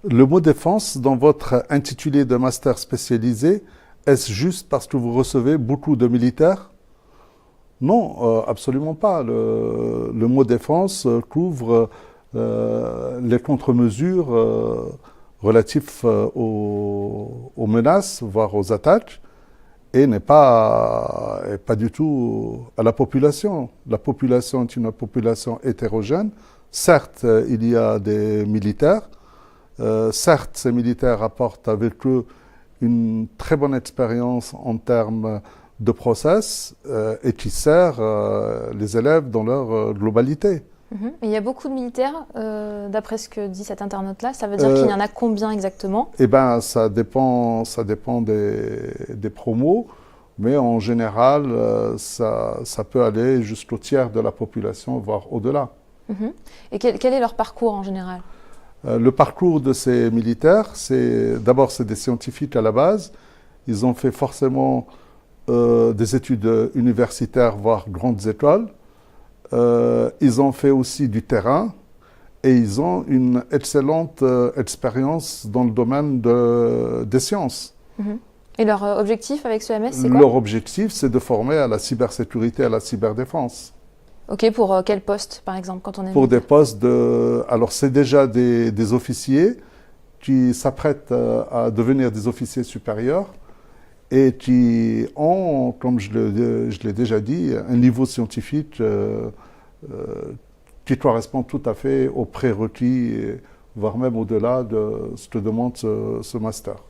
Le mot défense, dans votre intitulé de master spécialisé, est-ce juste parce que vous recevez beaucoup de militaires? Non, absolument pas. Le mot défense couvre les contre-mesures relatives aux menaces, voire aux attaques, et n'est pas du tout à la population. La population est une population hétérogène. Certes, il y a des militaires. Certes, ces militaires apportent avec eux une très bonne expérience en termes de process et qui sert les élèves dans leur globalité. Et il y a beaucoup de militaires, d'après ce que dit cet internaute-là. Ça veut dire qu'il y en a combien exactement? Eh bien, ça dépend des promos, mais en général, ça peut aller jusqu'au tiers de la population, voire au-delà. Et quel est leur parcours en général? Le parcours de ces militaires, d'abord c'est des scientifiques à la base. Ils ont fait forcément des études universitaires, voire grandes écoles. Ils ont fait aussi du terrain et ils ont une excellente expérience dans le domaine des sciences. Et leur objectif avec ce MS, c'est quoi? Leur objectif, c'est de former à la cybersécurité, à la cyberdéfense. Ok, pour quel poste, par exemple, quand on est Pour des militaire? postes de... Alors, c'est déjà des officiers qui s'apprêtent à devenir des officiers supérieurs et qui ont, comme je l'ai déjà dit, un niveau scientifique qui correspond tout à fait aux prérequis, voire même au-delà de ce que demande ce master.